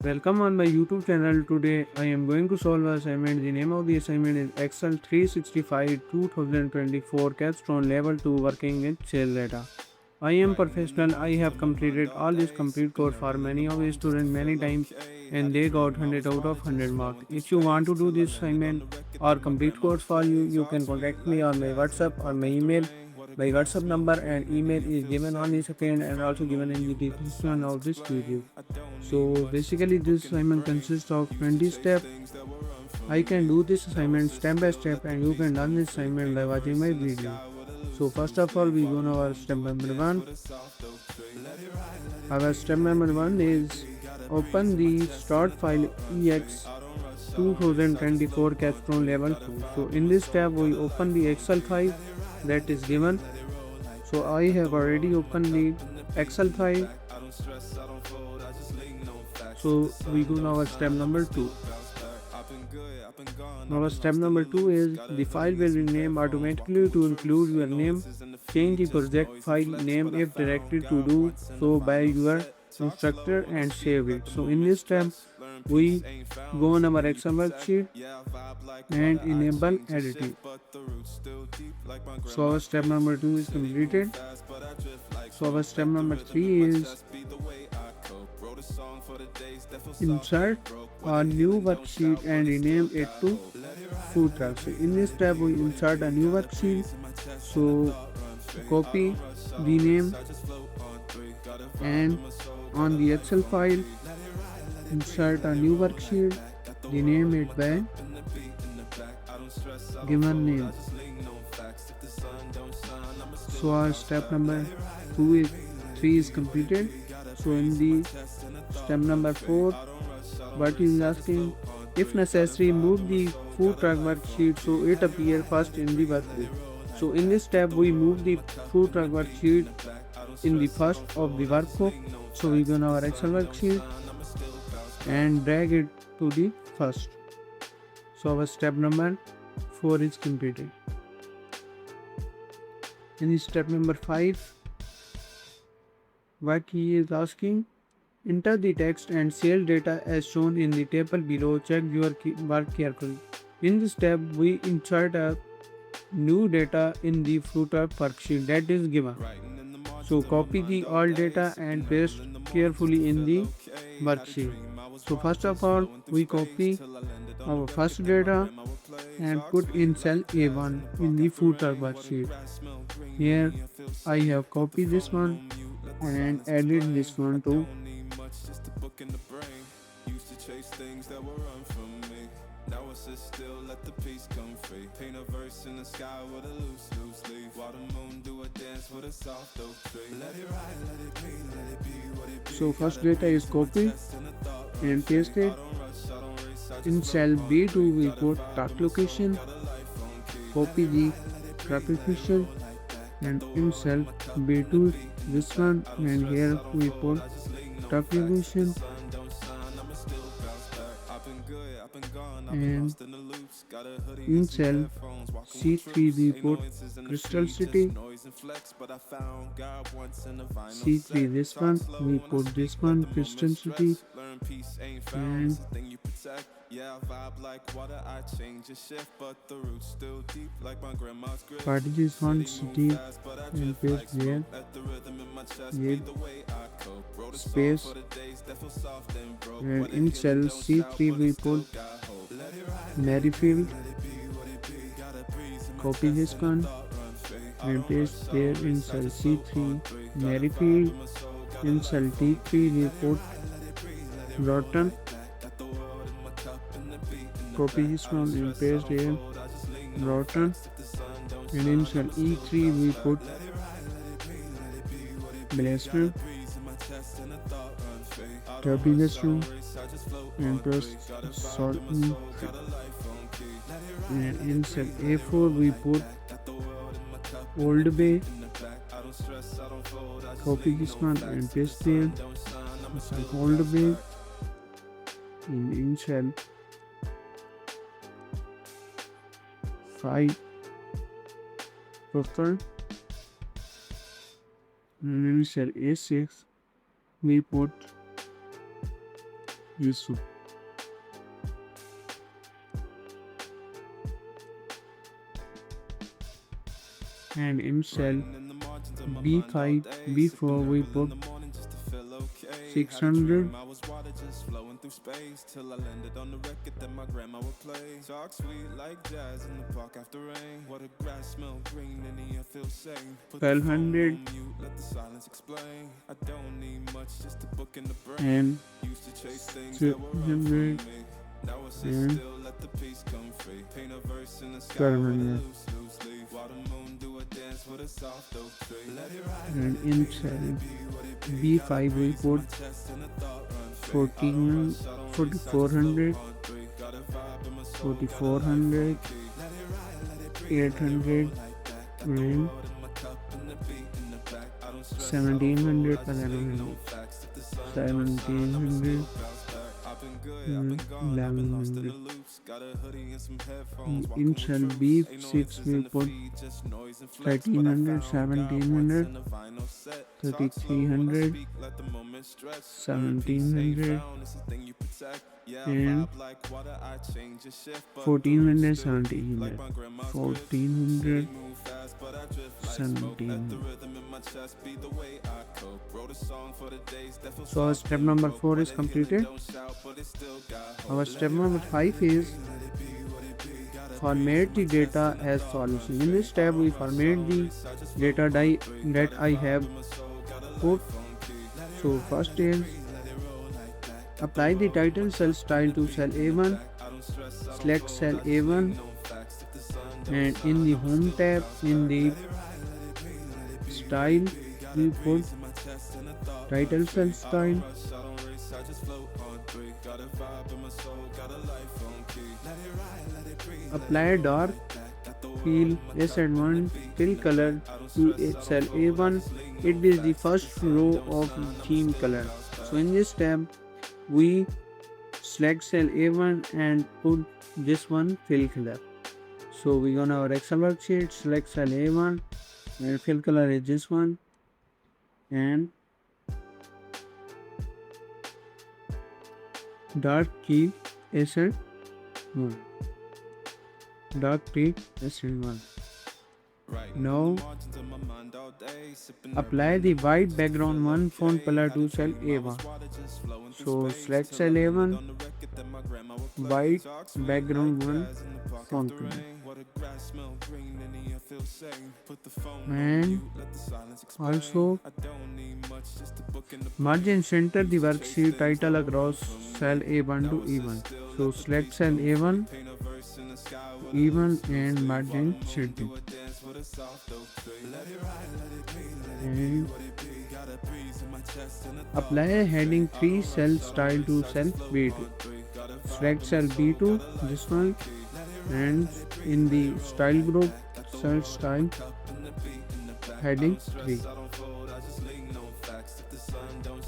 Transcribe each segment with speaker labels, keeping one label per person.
Speaker 1: Welcome on my YouTube channel. Today I am going to solve an assignment. The name of the assignment is Excel 365 2024 Capstone Level 2 Working with Shell Data. I am professional. I have completed all this complete course for many of the students many times and they got 100 out of 100 marks. If you want to do this assignment or complete course for you, you can contact me on my WhatsApp or my email. My WhatsApp number and email is given on the screen and also given in the description of this video. So basically this assignment consists of 20 steps. I can do this assignment step by step and you can learn this assignment by watching my video. So first of all we go to our step number 1. Our step number 1 is open the start file ex 2024 capstone level 2. So in this tab we open the Excel file that is given. So I have already opened the Excel file. So we go now step number 2. Our step number 2 is the file will be named automatically to include your name. Change the project file name if directed to do so by your instructor and save it. So in this step we go on our Excel worksheet and enable editing. So our step number 2 is completed. So our step number 3 is insert a new worksheet and rename it to food truck. So in this tab we insert a new worksheet. So copy the name and on the Excel file insert a new worksheet, rename it by given name. So our step number 3 is completed. So in the step number 4, what is asking, if necessary move the food truck worksheet so it appears first in the workbook. So in this step we move the food truck worksheet in the first of the workbook. So we go on our Excel worksheet and drag it to the first. So our step number 4 is completed. In step number 5, what he is asking, enter the text and sales data as shown in the table below. Check your work carefully. In this step we insert a new data in the footer worksheet that is given. So copy the all data and paste carefully in the worksheet. So first of all we copy our first data and put in cell A1 in the footer worksheet. Here I have copied this one and added this one too. Now I sit still, let the peace come free. Paint a verse in the sky with a loose leaf. While the moon do a dance with a soft oak tree. Let it ride, let it be, let it be what it be. So first data is copied and pasted. In cell B2 we put task location, copy the traffic location, and in cell B2 this one, and here we put traffic location. And in cell C3 we put Crystal City. C3 this one, we put this one Crystal City. And part this one city and paste there. With space. And in cell C3 we put Merrifield. Copy this one and paste there in cell C3 Merrifield. In cell T3 we put Broughton. Copy this one and paste here Broughton. And in cell E3 we put Blaster. Copy this one and press sort E. And in cell A4 we put Old Bay. Copy this one and paste there. Old Bay. In cell 5 total. And in cell A6 we put Yusuf. And in cell B5, B4 we put 600.
Speaker 2: Till I landed on the record that my grandma would play. Talk sweet like jazz in the park after rain. What the grass smell green and the air feels sane. Put the phone
Speaker 1: 1200
Speaker 2: on mute, let the silence explain. I don't need much, just a book in the brain.
Speaker 1: and
Speaker 2: Used to chase things that were run from
Speaker 1: 300
Speaker 2: me. Now I sit
Speaker 1: and
Speaker 2: still, let the peace come free. Paint a verse in the sky with a
Speaker 1: 1200
Speaker 2: loose leaf. While the moon do a dance with a soft oak tree. Let it ride,
Speaker 1: and
Speaker 2: let it
Speaker 1: in
Speaker 2: be, let
Speaker 1: cell
Speaker 2: it be what it be.
Speaker 1: B5 we put
Speaker 2: My chest and a thought run free. I don't
Speaker 1: 14
Speaker 2: rush, I don't race, I just flow
Speaker 1: 4400
Speaker 2: on three. Got a vibe in my soul, got a life
Speaker 1: 4400
Speaker 2: on key. Let it ride, let it breathe, let it
Speaker 1: 800
Speaker 2: roll like that. Got the
Speaker 1: and
Speaker 2: world in my cup and the beat in the back. I don't stress, I don't fold,
Speaker 1: 1700
Speaker 2: I just lean on
Speaker 1: 1100
Speaker 2: facts. If the sun don't shine, I'ma
Speaker 1: 1700
Speaker 2: still bounce back. I've been good, I've
Speaker 1: and
Speaker 2: been gone, I've been lost in the
Speaker 1: 1100.
Speaker 2: loops. Got a hoodie and some headphones,
Speaker 1: In
Speaker 2: walking with
Speaker 1: cell
Speaker 2: truths. Ain't no
Speaker 1: B6
Speaker 2: answers
Speaker 1: we
Speaker 2: in the
Speaker 1: put
Speaker 2: feed, just noise and flex. But I
Speaker 1: 1300
Speaker 2: found God once
Speaker 1: 1700
Speaker 2: in a vinyl set. Talk slow when I
Speaker 1: 3300
Speaker 2: speak, let the moment stretch. Learn peace ain't
Speaker 1: 1700
Speaker 2: found, it's a thing you protect. Yeah, I
Speaker 1: and
Speaker 2: vibe like water, I change and shift. But the roots
Speaker 1: 1400
Speaker 2: still deep like
Speaker 1: 1700
Speaker 2: my grandma's grits. City
Speaker 1: 1400
Speaker 2: move fast, but I drift like smoke. Let the
Speaker 1: 1700.
Speaker 2: rhythm in my chest be the way I cope. Wrote a song for the days that feel
Speaker 1: So our
Speaker 2: soft
Speaker 1: step
Speaker 2: and
Speaker 1: number
Speaker 2: broke.
Speaker 1: 4
Speaker 2: Where
Speaker 1: is
Speaker 2: the healing
Speaker 1: completed.
Speaker 2: don't shout, but it still got
Speaker 1: Our
Speaker 2: hope. Let
Speaker 1: step
Speaker 2: it
Speaker 1: number
Speaker 2: ride, let
Speaker 1: 5
Speaker 2: it be,
Speaker 1: is
Speaker 2: let it be what it be. Got a breeze
Speaker 1: format
Speaker 2: in my
Speaker 1: the
Speaker 2: chest
Speaker 1: data
Speaker 2: and a
Speaker 1: as
Speaker 2: thought run
Speaker 1: solution. In
Speaker 2: free.
Speaker 1: this
Speaker 2: I
Speaker 1: step,
Speaker 2: don't
Speaker 1: we
Speaker 2: rush, I
Speaker 1: format
Speaker 2: don't
Speaker 1: the
Speaker 2: race, I just flow
Speaker 1: data
Speaker 2: on three.
Speaker 1: that
Speaker 2: Got a
Speaker 1: I
Speaker 2: vibe
Speaker 1: have
Speaker 2: in my soul, got a
Speaker 1: put.
Speaker 2: life on key. Let it
Speaker 1: So
Speaker 2: ride,
Speaker 1: first
Speaker 2: let it
Speaker 1: is
Speaker 2: breathe, let it roll like that. Got the
Speaker 1: apply the
Speaker 2: world in my
Speaker 1: title cell
Speaker 2: cup and
Speaker 1: style
Speaker 2: the
Speaker 1: to
Speaker 2: beat
Speaker 1: cell
Speaker 2: in the
Speaker 1: A1.
Speaker 2: back. I don't stress, I don't
Speaker 1: Select
Speaker 2: fold,
Speaker 1: cell
Speaker 2: I just
Speaker 1: A1
Speaker 2: lean on facts. If the sun don't
Speaker 1: and in
Speaker 2: shine,
Speaker 1: the
Speaker 2: I'ma
Speaker 1: home
Speaker 2: still
Speaker 1: tab
Speaker 2: bounce
Speaker 1: in
Speaker 2: back.
Speaker 1: the
Speaker 2: Let it ride, let it breathe, let it be what it
Speaker 1: style
Speaker 2: be. Got a
Speaker 1: we put
Speaker 2: breeze in my chest and a thought run
Speaker 1: title
Speaker 2: free.
Speaker 1: cell
Speaker 2: I don't
Speaker 1: style
Speaker 2: rush, I don't race, I just float on three. Got a vibe in my soul, got a life on key. Let it ride, let it breathe, let it
Speaker 1: apply
Speaker 2: roll
Speaker 1: dark
Speaker 2: like that. Got the world
Speaker 1: fill
Speaker 2: in my cup and the
Speaker 1: S1
Speaker 2: beat
Speaker 1: fill
Speaker 2: in the back.
Speaker 1: color
Speaker 2: I don't
Speaker 1: to
Speaker 2: stress, I don't
Speaker 1: cell
Speaker 2: fold, I
Speaker 1: A1.
Speaker 2: just lean
Speaker 1: It
Speaker 2: on
Speaker 1: is the
Speaker 2: facts. If the
Speaker 1: first
Speaker 2: sun
Speaker 1: row
Speaker 2: don't
Speaker 1: of
Speaker 2: shine, I'ma
Speaker 1: theme
Speaker 2: still
Speaker 1: color.
Speaker 2: bounce
Speaker 1: So
Speaker 2: back.
Speaker 1: in this tab we select cell A1 and put this one fill color. So we go on our Excel worksheet, select cell A1 and fill color is this one and dark key S1. Dark key S1. Now apply the white background 1 font color to cell A1. So select cell A1, white background 1 font color. And also merge and center the worksheet title across cell A1 to E1. So select cell A1, E1 and merge and center. And apply a heading 3 cell style to cell B2. Select cell B2, this one, and in the style group, cell style heading 3.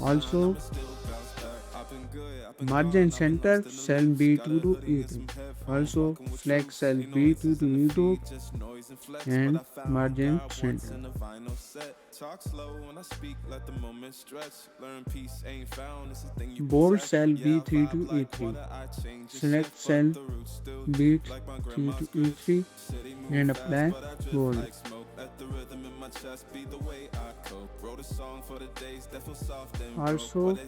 Speaker 1: Also, merge and center cell B2 to E2. Also, select cell B2 to E2 and merge and center. Bold cell B3 to E3. Select cell B3 to E3 and apply bold. Also,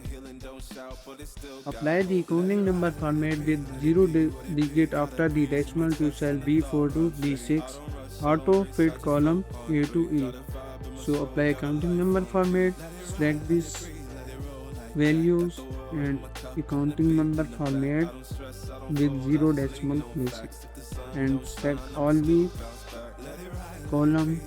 Speaker 1: apply the counting number format with 0 digit after the decimal to cell B4 to B6. Auto fit column A to E. So apply counting number format, select these values and the counting number format with 0 decimal places and select all the column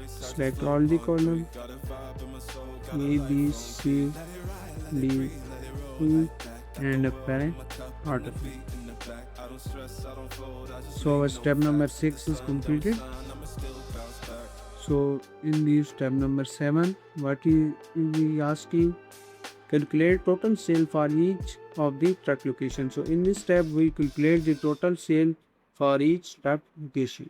Speaker 1: select all the column A, B, C, D, E and apply autofill. So our step number 6 is completed. So in the step number 7, what we asking calculate total sale for each of the truck location. So in this step we calculate the total sale for each truck location.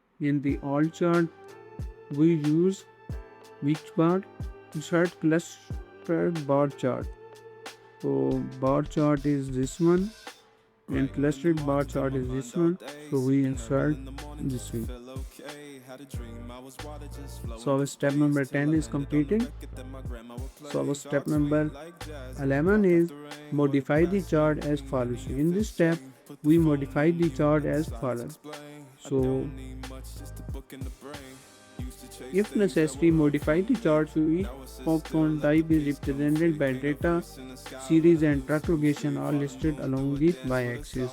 Speaker 1: In the alt chart, we use which bar? Insert clustered bar chart. So bar chart is this one and clustered bar chart is this one. So we insert this way. So our step number 10 is completed. So our step number 11 is modify the chart as follows. So in this step, we modify the chart as follows. So if necessary, modify the chart so each popcorn type is represented by data, series and track location are listed along the y-axis.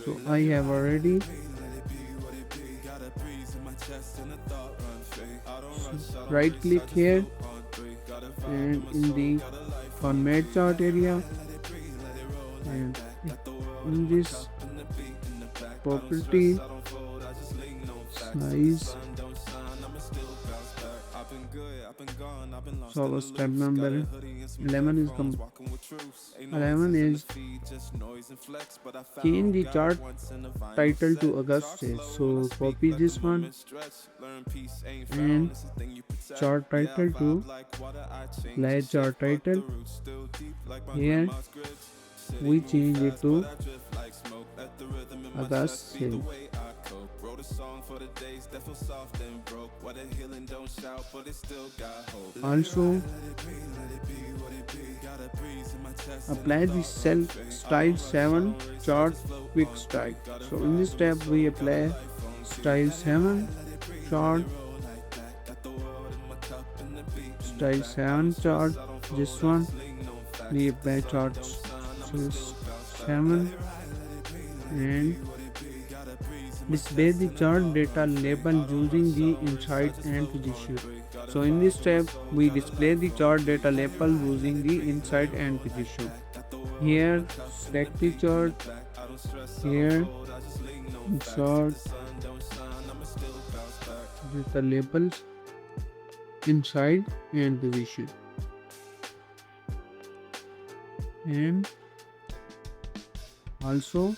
Speaker 1: So I have already right click here and in the format chart area, and in this property size. So our step number 11 is 11 is change the chart title to August sales. So copy this one and chart title to flat chart title. Here we change it to August sale. Also apply the cell style 7 chart quick style. So in this step we apply style 7 chart, style 7 chart, this one we apply chart 7 and display the chart data label using the inside and position. So in this step we display the chart data label using the inside and position. Here select the chart, here insert the labels inside and position, and also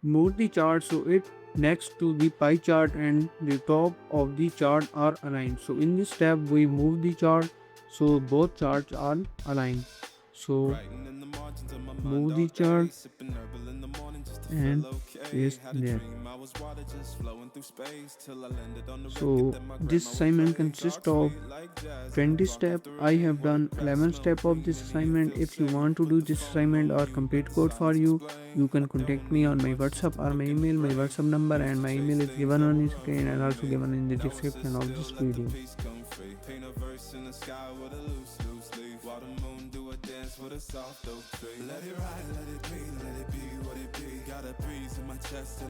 Speaker 1: move the chart so it next to the pie chart and the top of the chart are aligned. So in this step we move the chart so both charts are aligned. So move the chart and paste there. So this assignment consists of 20 steps. I have done 11 steps of this assignment. If you want to do this assignment or complete code for you, you can contact me on my WhatsApp or my email. My WhatsApp number and my email is given on the screen and also given in the description of this video. With a soft oak tree. Let it ride, let it be what it be. Got a breeze in my chest.